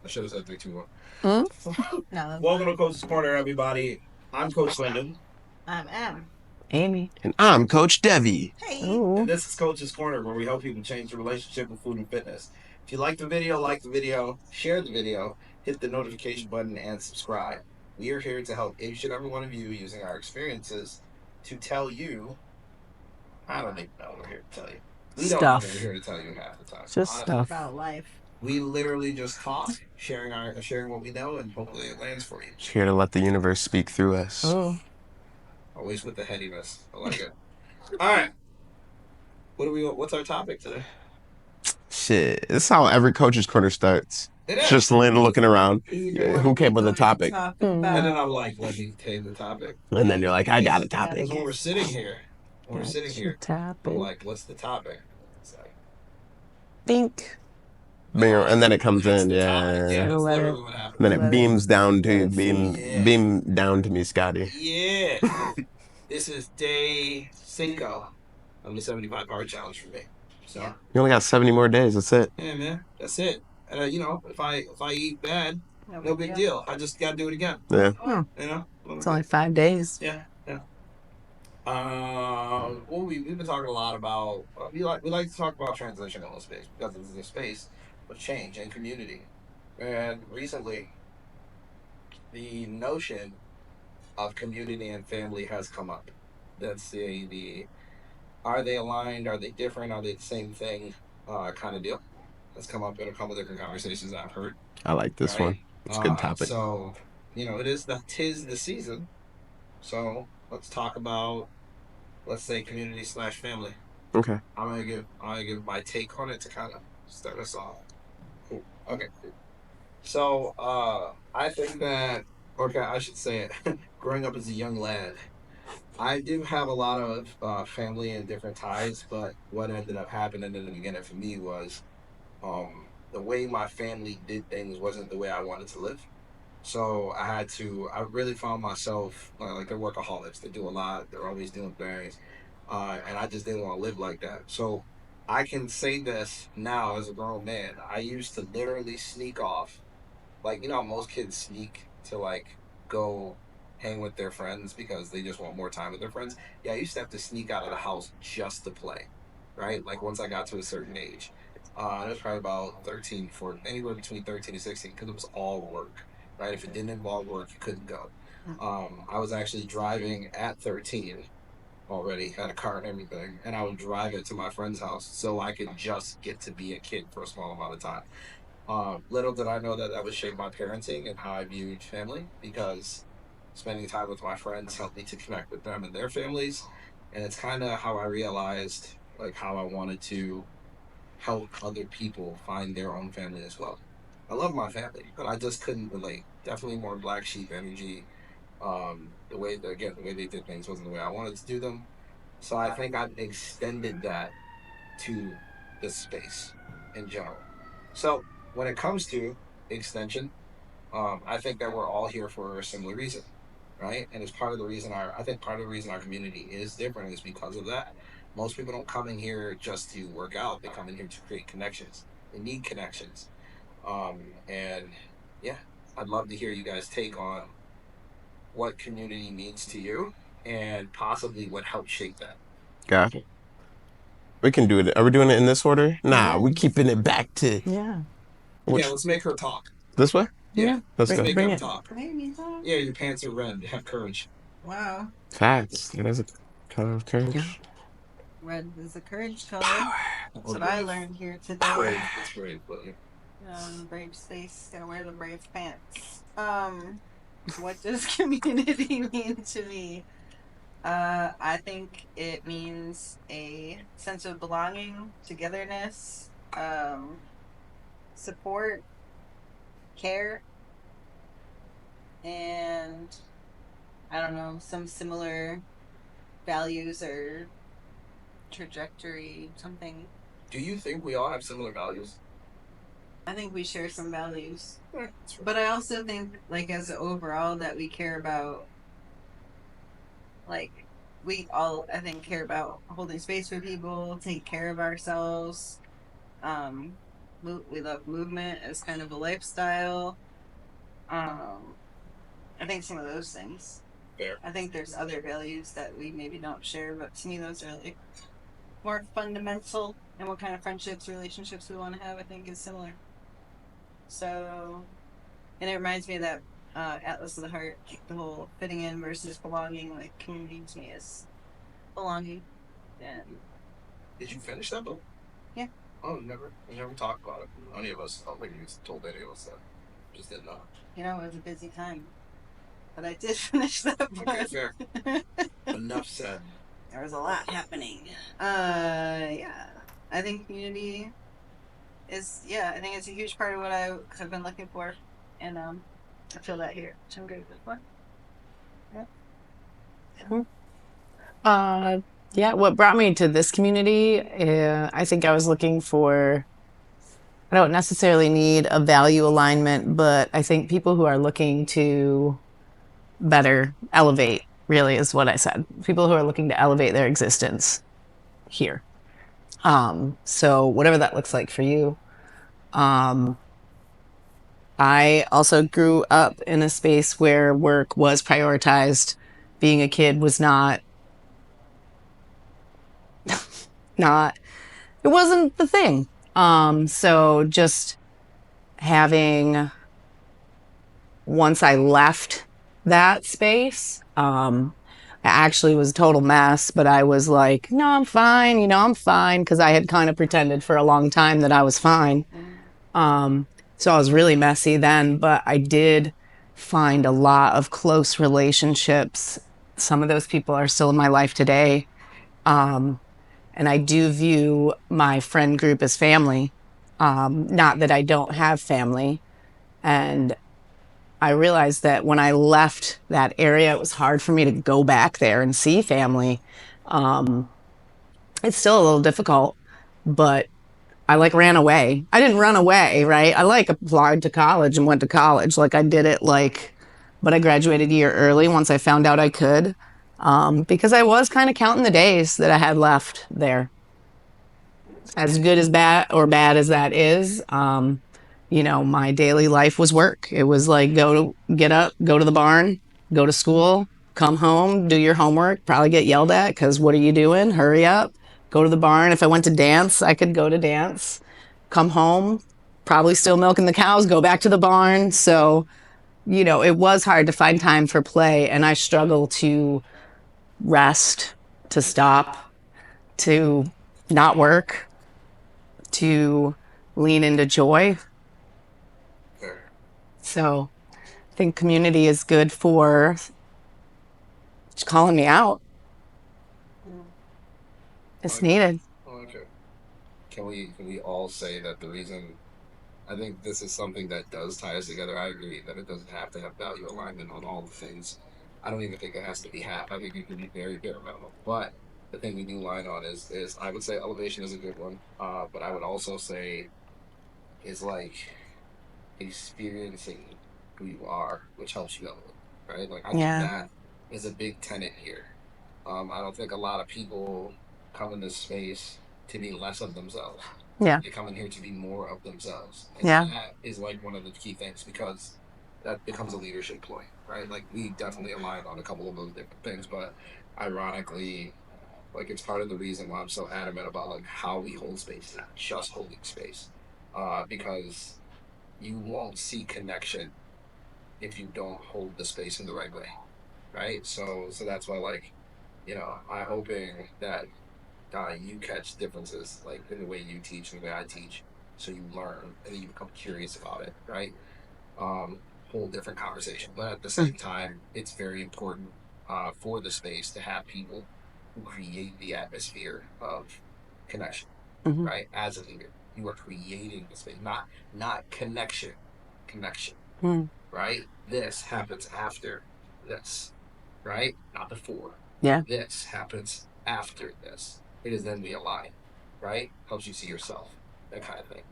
I should have said 3, 2, 1. Hmm? No, Welcome to Coach's Corner, everybody. I'm Coach Wyndham, I'm M. Amy. And I'm Coach Devi. Hey. Ooh. and this is Coach's Corner, where we help people change their relationship with food and fitness. If you like the video, share the video, hit the notification button, and subscribe. We are here to help each and every one of you using our experiences to tell you. I don't even know what we're here to tell you. We don't know what we're Stuff. here to tell you half the time. Just Honestly, stuff. About life. we literally just talk, sharing what we know, and hopefully it lands for you. Just here to let the universe speak through us. Oh. Always with the headiness. I like it. All right. What's our topic today? Shit, this is how every Coach's Corner starts. It It's is. just Lynn looking around. Easy Yeah, going. who came with a topic? Talk Hmm. about And then I'm like, let me tell you the topic. And then you're like, I got a Because topic. when we're sitting here, Gotcha. Topic. I'm like, what's the topic? It's like, Think. Bam, and then it comes that's in, the topic. yeah. Yeah, that's Let literally it- what happened. Then it Let beams down to you, let it beam, Yeah. beam down to me, Scotty. Yeah. This is day 5 of the 75-hour challenge for me. So, Yeah. You only got 70 more days. That's it. yeah, man, that's it. You know, if I eat bad, no big deal. I just gotta do it again. Yeah. You know, It's only 5 days. yeah. Well, we've been talking a lot about we like to talk about transitional space because it's a space of change and community. And recently, the notion of community and family has come up. That's the are they aligned? Are they different? Are they the same thing? Kind of deal. That's come up in a couple different conversations I've heard. I like this Right? one. It's a good topic. So, tis the season. So let's talk about, let's say, community/family. Okay. I'm gonna give my take on it to kind of start us off. Cool. Okay. So I think that, okay, I should say it. Growing up as a young lad, I do have a lot of family and different ties, but what ended up happening in the beginning for me was the way my family did things wasn't the way I wanted to live. So I really found myself like they're workaholics. They do a lot. They're always doing things. And I just didn't want to live like that. So I can say this now as a grown man. I used to literally sneak off. Like, you know, how most kids sneak to like go hang with their friends because they just want more time with their friends. Yeah, I used to have to sneak out of the house just to play, right? Like once I got to a certain age. It was probably about 13, 14, anywhere between 13 and 16 because it was all work, right? If it didn't involve work, you couldn't go. I was actually driving at 13 already, had a car and everything, and I would drive it to my friend's house so I could just get to be a kid for a small amount of time. Little did I know that that would shape my parenting and how I viewed family because spending time with my friends helped me to connect with them and their families. And it's kind of how I realized like how I wanted to help other people find their own family as well. I love my family, but I just couldn't relate. Definitely more black sheep energy. The way they did things wasn't the way I wanted to do them. So I think I extended that to the space in general. So when it comes to extension, I think that we're all here for a similar reason, right? And it's part of the reason I think part of the reason our community is different is because of that. Most people don't come in here just to work out; they come in here to create connections. They need connections, and yeah, I'd love to hear you guys take on what community means to you and possibly what helped shape that. Got it. We can do it. Are we doing it in this order? Nah, we keeping it back to Yeah. which, Yeah, let's make her talk. this way? Yeah, Let's let's go. make Bring her it. talk. Maybe so. Yeah, your pants are red. Have courage. Wow. Facts. It is a color of courage. Yeah. Red is a courage color. That's what I learned here today. Brave. It's brave, but Brave space. Gotta wear the brave pants. What does community mean to me? I think it means a sense of belonging, togetherness, support, care, and I don't know, some similar values or trajectory, something. do you think we all have similar values? I think we share some values. But I also think, like, as overall, that we care about, like, we all, I think, care about holding space for people, take care of ourselves, um, we love movement as kind of a lifestyle. I think some of those things. Fair. I think there's other values that we maybe don't share, but to me, those are like more fundamental. And what kind of friendships, relationships we want to have, I think, is similar. So, and it reminds me of that Atlas of the Heart, the whole fitting in versus belonging. Like community to me is belonging. And did you finish that book? Yeah. Oh, we never talked about it. Any of us, I don't think you told any of us that. Just didn't know. You know, it was a busy time. But I did finish that book. Okay, fair. Enough said. There was a lot happening. Yeah. I think community is, I think it's a huge part of what I have been looking for. And I feel that here, which I'm grateful for. Yeah, what brought me to this community, I think I was looking for, I don't necessarily need a value alignment, but I think people who are looking to better elevate, really is what I said. People who are looking to elevate their existence here. So whatever that looks like for you. I also grew up in a space where work was prioritized. Being a kid was not, it wasn't the thing. So just having, once I left that space, I actually was a total mess, but I was like, no, I'm fine. I'm fine. Cause I had kind of pretended for a long time that I was fine. So I was really messy then, but I did find a lot of close relationships. Some of those people are still in my life today. And I do view my friend group as family. Not that I don't have family. And I realized that when I left that area, it was hard for me to go back there and see family. It's still a little difficult, but I ran away. I didn't run away, right? I applied to college and went to college. I did it but I graduated a year early once I found out I could, because I was kind of counting the days that I had left there. As good as bad as that is, my daily life was work. It was get up, go to the barn, go to school, come home, do your homework, probably get yelled at because what are you doing? Hurry up. Go to the barn. If I went to dance, I could go to dance, come home, probably still milking the cows, go back to the barn. So, it was hard to find time for play, and I struggle to rest, to stop, to not work, to lean into joy. So I think community is good for just calling me out. It's needed. Okay. Can we all say that the reason, I think this is something that does tie us together. I agree that it doesn't have to have value alignment on all the things. I don't even think it has to be half. I think it can be very bare minimum. But the thing we do line on is I would say elevation is a good one. But I would also say is experiencing who you are, which helps you elevate, right? I think that is a big tenet here. I don't think a lot of people come in this space to be less of themselves. Yeah. They come in here to be more of themselves. And that is one of the key things, because that becomes a leadership ploy, right? We definitely aligned on a couple of those different things, but ironically, it's part of the reason why I'm so adamant about how we hold space, not just holding space, because you won't see connection if you don't hold the space in the right way, right? So that's why I'm hoping that you catch differences in the way you teach and the way I teach, so you learn and then you become curious about it, right? Whole different conversation, but at the same time, it's very important for the space to have people who create the atmosphere of connection, right? As a leader, you are creating the space, not connection, right? This happens after this, right? Not before. Yeah. This happens after this. It is then we align, right? Helps you see yourself, that kind of thing.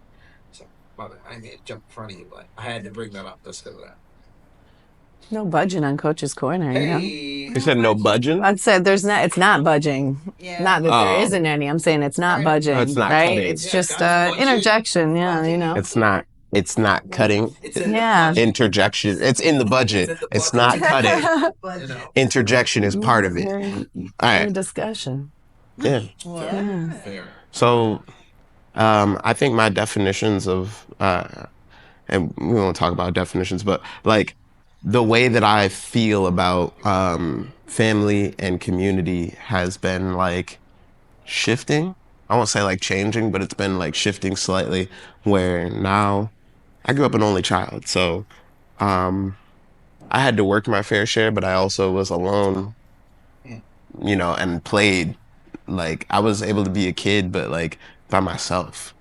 So, I may jump in front of you, but I had to bring that up just because of that. No budging on Coach's Corner, you know? Hey, You said no budging? I said it's not budging. Yeah. Not that there Oh. isn't any. I'm saying it's not Right. budging. No, it's not right? cutting. It's Yeah, just guys, budget. interjection. Yeah, you know. It's not cutting. it's in Yeah. the budget. Interjection. It's in the budget. It's in the It's budget. not cutting. You know. Interjection is part of it. Very, All very right. discussion. Yeah. Well, Yeah. Fair. So, I think my definitions of, and we won't talk about definitions, but like the way that I feel about family and community has been like shifting. I won't say like changing, but it's been like shifting slightly. Where now, I grew up an only child, so I had to work my fair share, but I also was alone, and played. Like I was able to be a kid, but like by myself.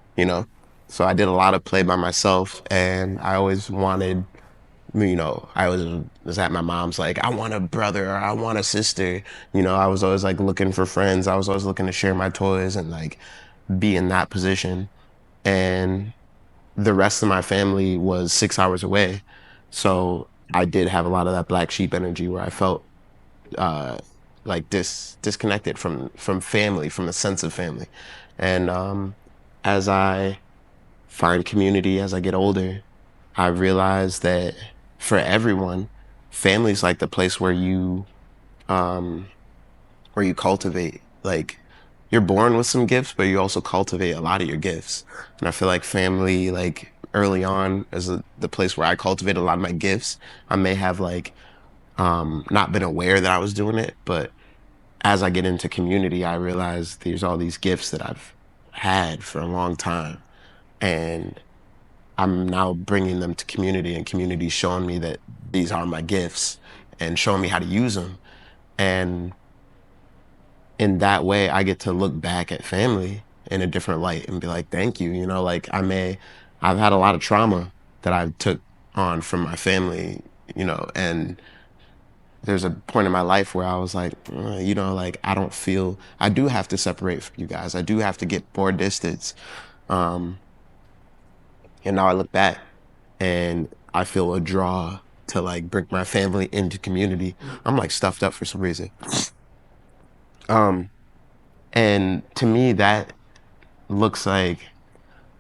So I did a lot of play by myself, and I always wanted, I was at my mom's like, I want a brother or I want a sister. I was always like looking for friends. I was always looking to share my toys and like be in that position. And the rest of my family was 6 hours away. So I did have a lot of that black sheep energy where I felt like disconnected from family, from the sense of family. And as I find community as I get older, I realize that for everyone, family's like the place where you cultivate. Like you're born with some gifts, but you also cultivate a lot of your gifts. And I feel like family, like early on, is the place where I cultivate a lot of my gifts. I may have like not been aware that I was doing it, but as I get into community, I realize there's all these gifts that I've had for a long time, and I'm now bringing them to community, and community showing me that these are my gifts and showing me how to use them. And in that way, I get to look back at family in a different light and be like, thank you. Like I've had a lot of trauma that I took on from my family, and there's a point in my life where I was like, like I do have to separate from you guys. I do have to get more distance. And now I look back and I feel a draw to like bring my family into community. I'm like stuffed up for some reason. And to me, that looks like,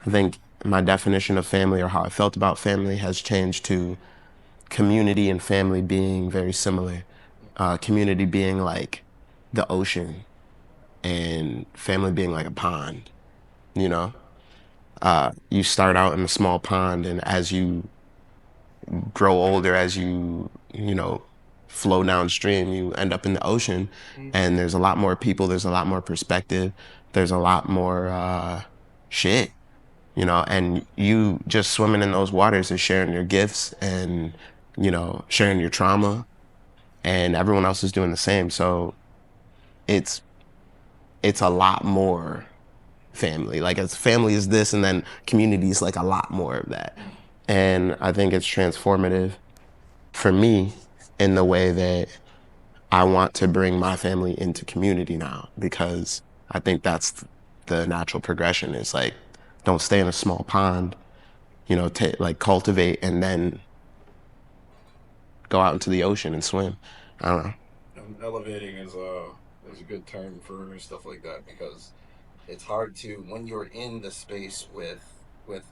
I think my definition of family or how I felt about family has changed to community and family being very similar. Community being like the ocean and family being like a pond, you know? You start out in a small pond, and as you grow older, as you flow downstream, you end up in the ocean, and there's a lot more people, there's a lot more perspective, there's a lot more shit, and you just swimming in those waters is sharing your gifts and, sharing your trauma, and everyone else is doing the same. So it's a lot more family. Like as family is this, and then community is like a lot more of that. And I think it's transformative for me in the way that I want to bring my family into community now, because I think that's the natural progression. Is like, don't stay in a small pond, like cultivate and then go out into the ocean and swim. I don't know. Elevating is a good term for stuff like that, because it's hard to, when you're in the space with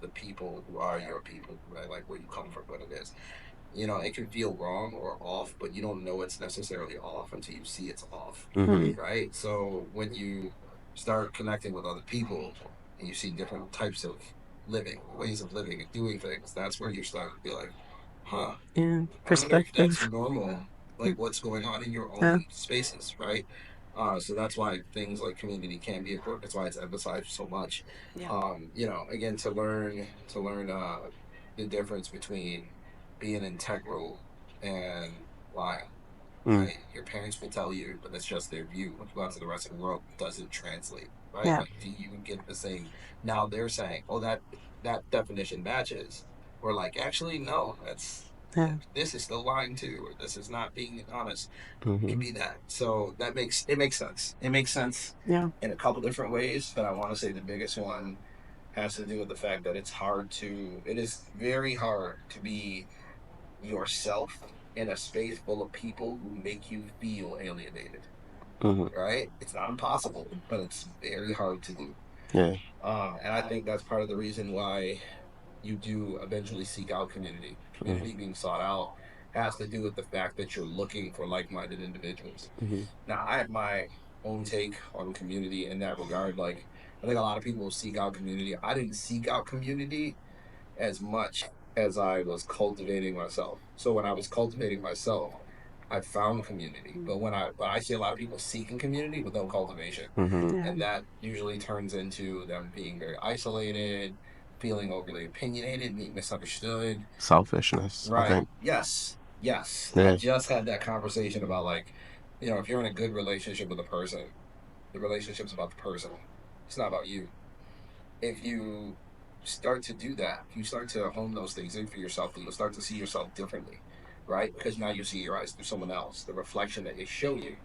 the people who are your people, right? Like where you come from, what it is. It can feel wrong or off, but you don't know it's necessarily off until you see it's off, Mhm. right? So when you start connecting with other people and you see different types of living, ways of living and doing things, that's where you start to be like, huh, Yeah, I wonder if perspective. that's normal, like what's going on in your own Yeah. spaces, right? So that's why things like community can be important. That's why it's emphasized so much. Yeah. Again, to learn the difference between being integral and lying. Mm. Right? Your parents will tell you, but that's just their view. When you go out to the rest of the world, it doesn't translate, right? Yeah. Like, do you get the same? Now they're saying, oh, that definition matches, or like, actually, no, Yeah. this is still lying too, or this is not being honest. It Mhm. can be that. So that makes sense. It makes sense Yeah. in a couple different ways, but I want to say the biggest one has to do with the fact that it is very hard to be yourself in a space full of people who make you feel alienated. Hmm. Right? It's not impossible, but it's very hard to do. Yeah. And I think that's part of the reason why you do eventually seek out community. Community being sought out has to do with the fact that you're looking for like-minded individuals. Hmm. Now, I have my own take on community in that regard. Like, I think a lot of people seek out community. I didn't seek out community as much as I was cultivating myself. So when I was cultivating myself, I found community. But when I see a lot of people seeking community with no cultivation, Hmm. Yeah. and that usually turns into them being very isolated, feeling overly opinionated, being misunderstood. Selfishness, I Right. think. Yes. Yes. I Yeah. just had that conversation about like, if you're in a good relationship with a person, the relationship's about the person. It's not about you. If you start to do that, if you start to hone those things in for yourself, you'll start to see yourself differently, right? Because now you see your eyes through someone else. The reflection that they show you